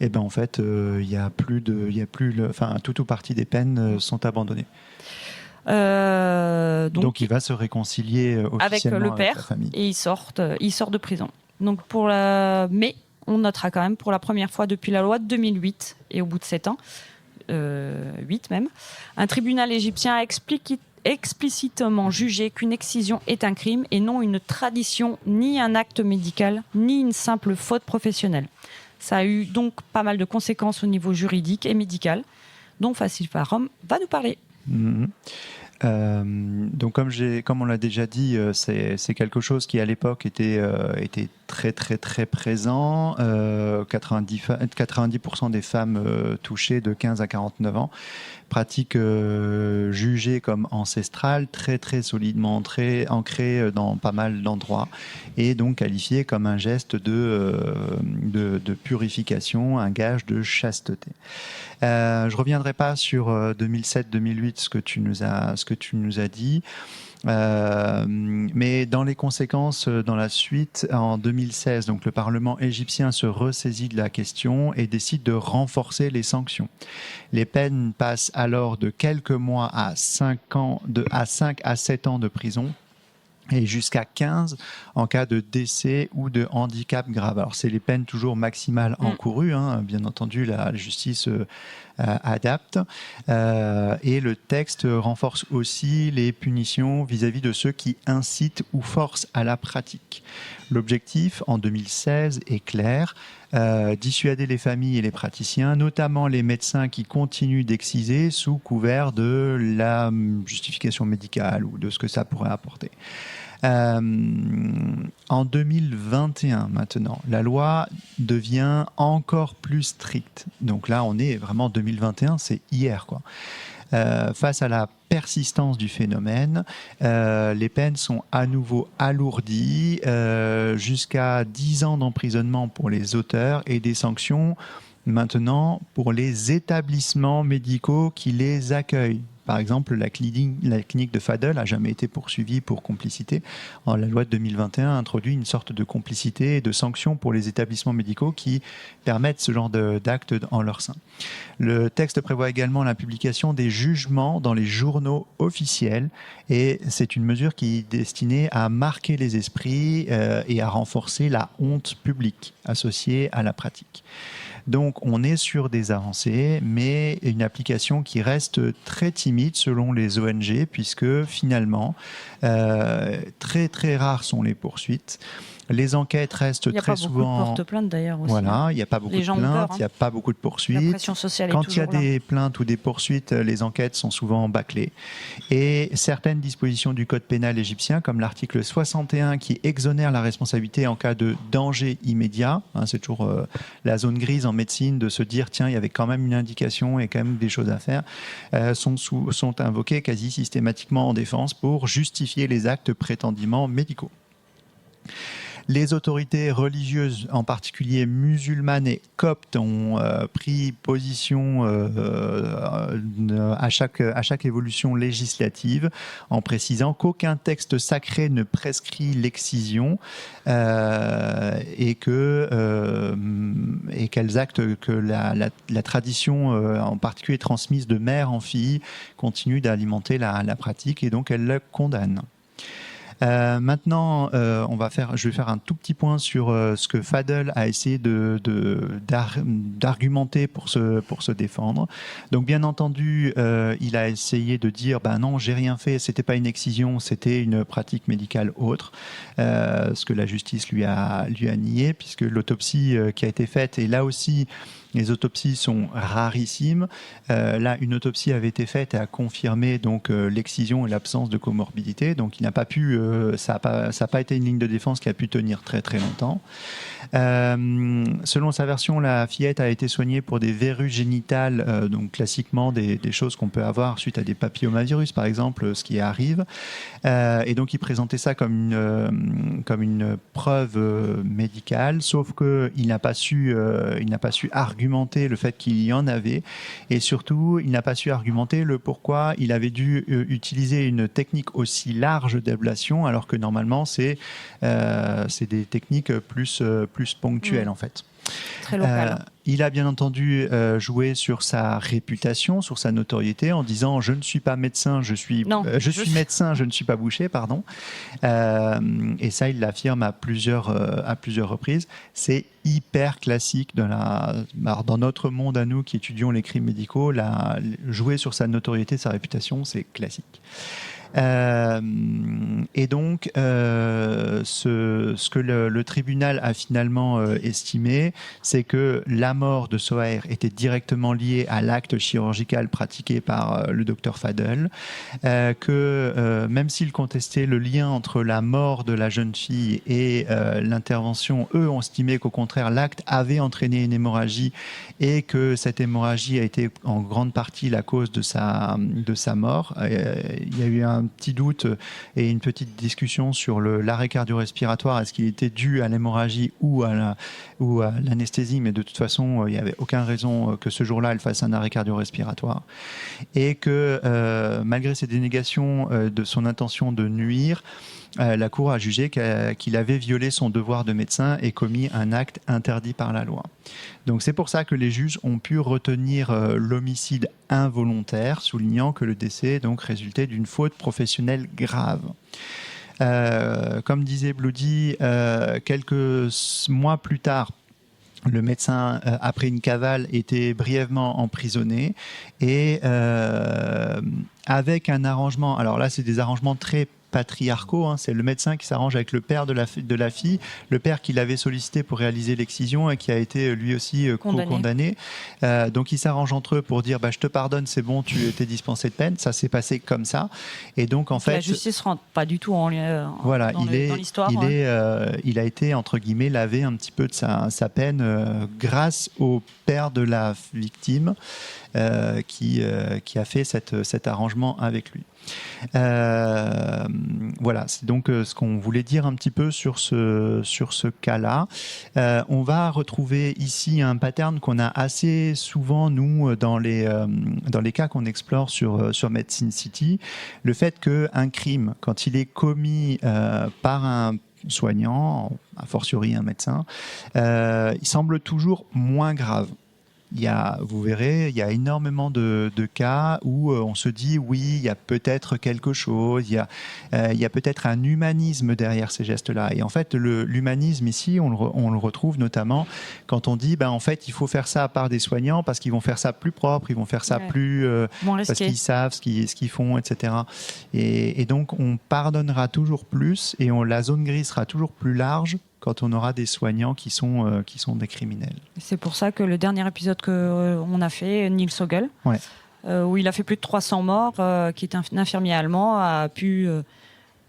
eh ben en fait, tout ou partie des peines sont abandonnées. Donc il va se réconcilier officiellement avec le père la famille. Et il sort de prison. Donc mais on notera quand même pour la première fois depuis la loi de 2008 et au bout de 7 ans. 8 même, un tribunal égyptien a explicitement jugé qu'une excision est un crime et non une tradition, ni un acte médical, ni une simple faute professionnelle. Ça a eu donc pas mal de conséquences au niveau juridique et médical, dont Facile Farom va nous parler. Donc comme on l'a déjà dit, c'est quelque chose qui à l'époque était très très très présent. 90% des femmes touchées de 15 à 49 ans, pratique jugée comme ancestrale, très très solidement ancrée dans pas mal d'endroits, et donc qualifiée comme un geste de purification, un gage de chasteté. Je reviendrai pas sur 2007-2008, ce que tu nous as dit. Mais dans les conséquences, dans la suite, en 2016, donc le Parlement égyptien se ressaisit de la question et décide de renforcer les sanctions. Les peines passent alors de quelques mois à 5 à 7 ans de prison, et jusqu'à 15 en cas de décès ou de handicap grave. Alors, c'est les peines toujours maximales encourues, hein, bien entendu, la justice adapte. Et le texte renforce aussi les punitions vis-à-vis de ceux qui incitent ou forcent à la pratique. L'objectif, en 2016, est clair. Dissuader les familles et les praticiens, notamment les médecins qui continuent d'exciser sous couvert de la justification médicale ou de ce que ça pourrait apporter. En 2021 maintenant, la loi devient encore plus stricte. Donc là, on est vraiment 2021, c'est hier, quoi. Face à la persistance du phénomène, les peines sont à nouveau alourdies, jusqu'à 10 ans d'emprisonnement pour les auteurs et des sanctions maintenant pour les établissements médicaux qui les accueillent. Par exemple, la clinique de Fadel n'a jamais été poursuivie pour complicité. La loi de 2021 introduit une sorte de complicité et de sanctions pour les établissements médicaux qui permettent ce genre d'actes en leur sein. Le texte prévoit également la publication des jugements dans les journaux officiels, et c'est une mesure qui est destinée à marquer les esprits et à renforcer la honte publique associée à la pratique. Donc on est sur des avancées, mais une application qui reste très timide selon les ONG, puisque finalement, très très rares sont les poursuites. Les enquêtes restent très souvent... Il n'y a pas beaucoup de porte-plaintes d'ailleurs aussi. Voilà, il n'y a pas beaucoup de plaintes, il n'y a pas beaucoup de poursuites. La pression sociale est Quand il y a toujours là. des plaintes ou des poursuites, les enquêtes sont souvent bâclées. Et certaines dispositions du code pénal égyptien, comme l'article 61 qui exonère la responsabilité en cas de danger immédiat, hein, c'est toujours la zone grise en médecine de se dire tiens, il y avait quand même une indication et quand même des choses à faire, sont invoquées quasi systématiquement en défense pour justifier les actes prétendument médicaux. Les autorités religieuses, en particulier musulmanes et coptes, ont pris position à chaque évolution législative en précisant qu'aucun texte sacré ne prescrit l'excision et qu'elles actent que la tradition, en particulier transmise de mère en fille, continue d'alimenter la pratique et donc elle le condamne. Maintenant, je vais faire un tout petit point sur ce que Fadl a essayé d'argumenter pour se défendre. Donc, bien entendu, il a essayé de dire, non, j'ai rien fait, c'était pas une excision, c'était une pratique médicale autre, ce que la justice lui a nié, puisque l'autopsie qui a été faite, et là aussi, les autopsies sont rarissimes. Là, une autopsie avait été faite et a confirmé donc l'excision et l'absence de comorbidité. Donc, il n'a pas pu, ça n'a pas été une ligne de défense qui a pu tenir très très longtemps. Selon sa version, la fillette a été soignée pour des verrues génitales, donc classiquement des choses qu'on peut avoir suite à des papillomavirus, par exemple, ce qui arrive. Et donc, il présentait ça comme une preuve médicale, sauf qu'il n'a pas su argumenter le fait qu'il y en avait, et surtout il n'a pas su argumenter le pourquoi il avait dû utiliser une technique aussi large d'ablation alors que normalement c'est des techniques plus ponctuelles en fait. Très local. Il a bien entendu joué sur sa réputation, sur sa notoriété, en disant je ne suis pas médecin, je suis médecin, je ne suis pas boucher, pardon. Et ça, il l'affirme à plusieurs reprises. C'est hyper classique dans notre monde à nous qui étudions les crimes médicaux. Jouer sur sa notoriété, sa réputation, c'est classique. Et donc, ce que le tribunal a finalement estimé, c'est que la mort de Sohaer était directement liée à l'acte chirurgical pratiqué par le docteur Fadl, que même s'ils contestaient le lien entre la mort de la jeune fille et l'intervention, eux ont estimé qu'au contraire, l'acte avait entraîné une hémorragie et que cette hémorragie a été en grande partie la cause de sa mort. Il y a eu un petit doute et une petite discussion sur l'arrêt cardio-respiratoire. Est-ce qu'il était dû à l'hémorragie ou à l'anesthésie? Mais de toute façon, il n'y avait aucune raison que ce jour-là, elle fasse un arrêt cardio-respiratoire. Et que malgré ses dénégations de son intention de nuire, la Cour a jugé qu'il avait violé son devoir de médecin et commis un acte interdit par la loi. Donc c'est pour ça que les juges ont pu retenir l'homicide involontaire, soulignant que le décès donc résultait d'une faute professionnelle grave. Comme disait Bloody, quelques mois plus tard, le médecin, après une cavale, était brièvement emprisonné et avec un arrangement, alors là c'est des arrangements très patriarcaux, hein, c'est le médecin qui s'arrange avec le père de la fille, le père qui l'avait sollicité pour réaliser l'excision et qui a été lui aussi condamné. Donc ils s'arrangent entre eux pour dire je te pardonne, c'est bon, tu t'es dispensé de peine. Ça s'est passé comme ça. Et donc en fait, la justice rentre pas du tout dans l'histoire. Il a été entre guillemets lavé un petit peu de sa peine grâce au père de la victime qui a fait cet arrangement avec lui. Voilà, c'est donc ce qu'on voulait dire un petit peu sur ce cas-là. On va retrouver ici un pattern qu'on a assez souvent, nous, dans les cas qu'on explore sur Medicine City. Le fait qu'un crime, quand il est commis par un soignant, a fortiori un médecin, il semble toujours moins grave. Vous verrez, il y a énormément de cas où on se dit oui, il y a peut-être quelque chose, il y a peut-être un humanisme derrière ces gestes-là. Et en fait, l'humanisme ici, on le retrouve notamment quand on dit en fait, il faut faire ça par des soignants parce qu'ils vont faire ça plus propre, ils vont faire ça plus parce qu'ils savent ce qu'ils font, etc. Et donc, on pardonnera toujours plus et la zone grise sera toujours plus large quand on aura des soignants qui sont des criminels. C'est pour ça que le dernier épisode qu'on a fait, Nils Sogel, où il a fait plus de 300 morts, qui est un infirmier allemand, a pu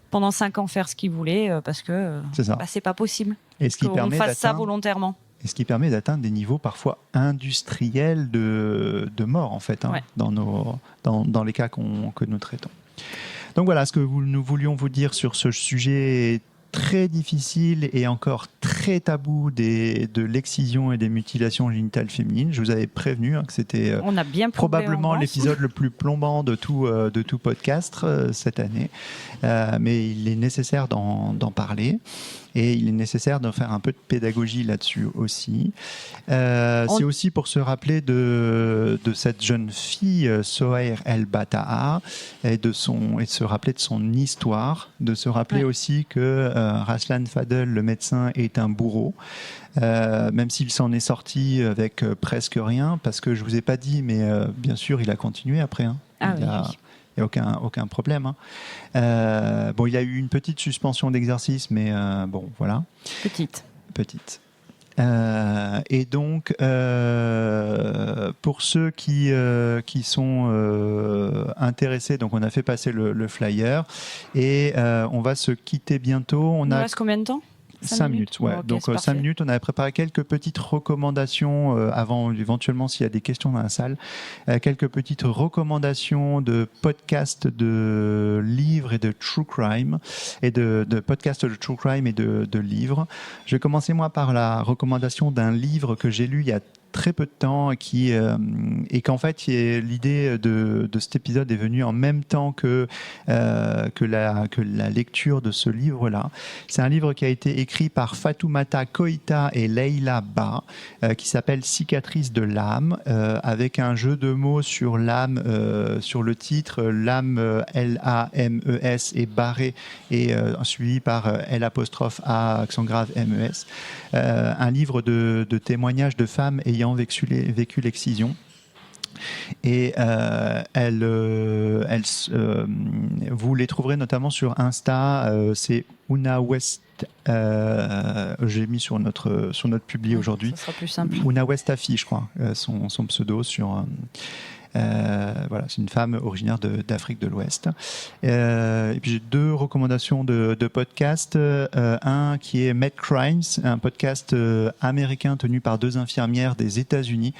pendant 5 ans faire ce qu'il voulait parce que c'est pas possible qu'on fasse ça volontairement. Et ce qui permet d'atteindre des niveaux parfois industriels de mort, en fait, dans les cas que nous traitons. Donc voilà, ce que nous voulions vous dire sur ce sujet très difficile et encore très tabou de l'excision et des mutilations génitales féminines. Je vous avais prévenu que c'était On a bien probablement l'épisode le plus plombant de tout podcast cette année. Mais il est nécessaire d'en parler. Et il est nécessaire de faire un peu de pédagogie là-dessus aussi. C'est aussi pour se rappeler de cette jeune fille, Sohair El Bataa, et de se rappeler de son histoire, de se rappeler aussi que Raslan Fadel, le médecin, est un bourreau. Même s'il s'en est sorti avec presque rien, parce que je vous ai pas dit, mais bien sûr, il a continué après. Il n'y a aucun problème. Il y a eu une petite suspension d'exercice, mais bon, voilà. Petite. Et donc, pour ceux qui sont intéressés, donc on a fait passer le flyer et on va se quitter bientôt. Il reste combien de temps ? 5 minutes, ouais. Okay, donc 5 minutes, on avait préparé quelques petites recommandations avant, éventuellement s'il y a des questions dans la salle, quelques petites recommandations de podcasts de livres et de true crime, et de podcasts de true crime et de livres. Je vais commencer moi par la recommandation d'un livre que j'ai lu il y a très peu de temps et qu'en fait l'idée de cet épisode est venue en même temps que la lecture de ce livre-là. C'est un livre qui a été écrit par Fatoumata Koïta et Leila Ba, qui s'appelle Cicatrice de l'âme, avec un jeu de mots sur l'âme, sur le titre, l'âme L-A-M-E-S et barré et suivi par L''A accent grave M-E-S. Un livre de témoignages de femmes ayant vécu l'excision. Et vous les trouverez notamment sur Insta. C'est Una West. J'ai mis sur notre publi aujourd'hui. Ça sera plus simple. Una Westafi, je crois, son pseudo sur. Voilà, c'est une femme originaire d'Afrique de l'Ouest. Et puis j'ai 2 recommandations de podcasts. Un qui est Med Crimes, un podcast américain tenu par 2 infirmières des États-Unis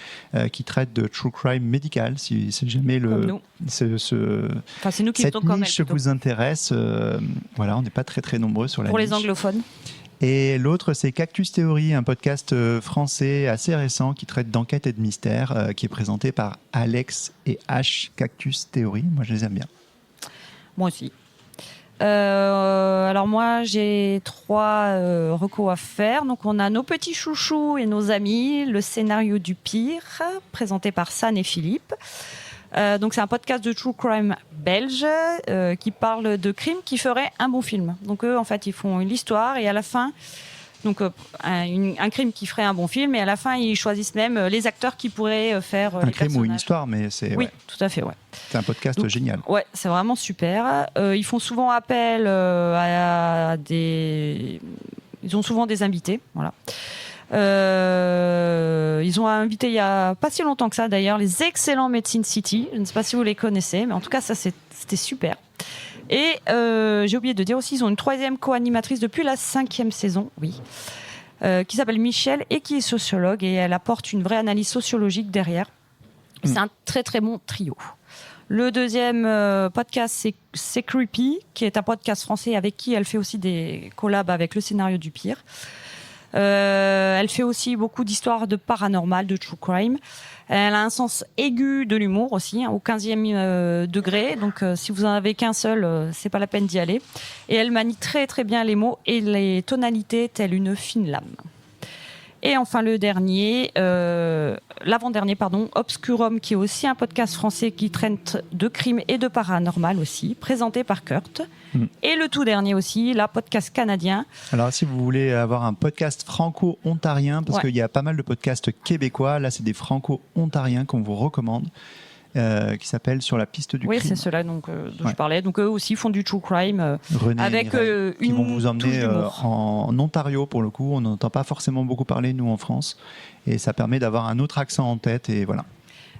qui traite de true crime médical. Si jamais c'est nous qui cette niche vous intéresse, voilà, on n'est pas très très nombreux sur la niche. Pour les anglophones. Et l'autre, c'est Cactus Theory, un podcast français assez récent qui traite d'enquête et de mystère, qui est présenté par Alex et H. Cactus Theory. Moi, je les aime bien. Moi aussi. Alors moi, j'ai 3 recos à faire. Donc, on a nos petits chouchous et nos amis, le scénario du pire, présenté par San et Philippe. Donc c'est un podcast de true crime belge qui parle de crimes qui feraient un bon film. Donc eux, en fait, ils font l'histoire et à la fin, donc un crime qui ferait un bon film, et à la fin, ils choisissent même les acteurs qui pourraient faire un les crime personnages. ou une histoire, mais c'est oui, tout à fait, ouais. C'est un podcast génial. Ouais, c'est vraiment super. Ils font souvent appel à des. Ils ont souvent des invités, voilà. Ils ont invité il y a pas si longtemps que ça d'ailleurs les excellents Medicine City. Je ne sais pas si vous les connaissez, mais en tout cas ça c'était super. Et j'ai oublié de dire aussi, ils ont une 3e co-animatrice depuis la 5e saison, oui, qui s'appelle Michel et qui est sociologue, et elle apporte une vraie analyse sociologique derrière. C'est un très très bon trio. Le 2e podcast, c'est Creepy, qui est un podcast français avec qui elle fait aussi des collabs avec le scénario du pire. Elle fait aussi beaucoup d'histoires de paranormal, de true crime. Elle a un sens aigu de l'humour aussi, au 15e degré. Donc, si vous en avez qu'un seul, c'est pas la peine d'y aller. Et elle manie très très bien les mots et les tonalités, telle une fine lame. Et enfin le dernier, l'avant-dernier, Obscurum, qui est aussi un podcast français qui traite de crimes et de paranormal aussi, présenté par Kurt. Et le tout dernier aussi, la podcast canadien. Alors si vous voulez avoir un podcast franco-ontarien, parce qu'il y a pas mal de podcasts québécois, là c'est des franco-ontariens qu'on vous recommande. Qui s'appelle Sur la piste du crime. Oui, c'est ceux-là dont je parlais. Donc eux aussi font du true crime avec qui vont vous emmener en Ontario pour le coup. On n'entend pas forcément beaucoup parler nous en France, et ça permet d'avoir un autre accent en tête, et voilà.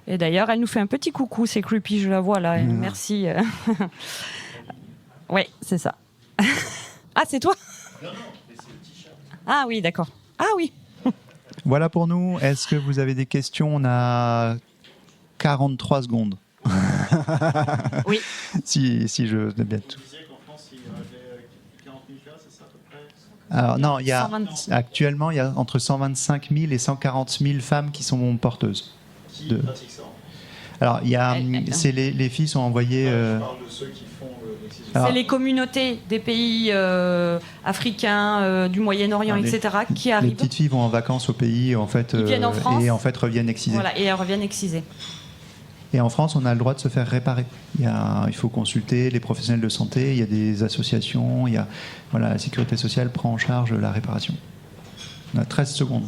Et d'ailleurs, elle nous fait un petit coucou, c'est Creepy, je la vois là. Merci. Oui, c'est ça. Ah, c'est toi ? Non, mais c'est le t-shirt. Ah oui, d'accord. Ah oui. Voilà pour nous. Est-ce que vous avez des questions ? On a 43 secondes. Oui. si je bien tout. Vous disiez qu'en France, il y avait 40 000 cas, c'est ça à peu près ? Alors non, il y a 120. actuellement il y a entre 125 000 et 140 000 femmes qui sont porteuses. Qui pratique ça? Alors il y a, c'est les filles sont envoyées. Je parle de ceux qui font l'excision. Alors- C'est les communautés des pays africains, du Moyen-Orient, Les- etc., qui Les arrivent. petites filles vont en vacances au pays en fait, Ils viennent en France. et en fait reviennent excisées. Voilà, et elles reviennent excisées. Et en France, on a le droit de se faire réparer. Il faut consulter les professionnels de santé, il y a des associations, la sécurité sociale prend en charge la réparation. On a 13 secondes.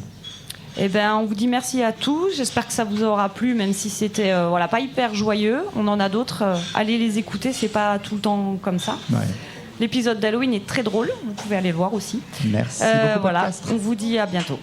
Eh ben, on vous dit merci à tous. J'espère que ça vous aura plu, même si c'était pas hyper joyeux. On en a d'autres. Allez les écouter, c'est pas tout le temps comme ça. Ouais. L'épisode d'Halloween est très drôle. Vous pouvez aller le voir aussi. Merci beaucoup. Voilà, Podcast. on vous dit à bientôt.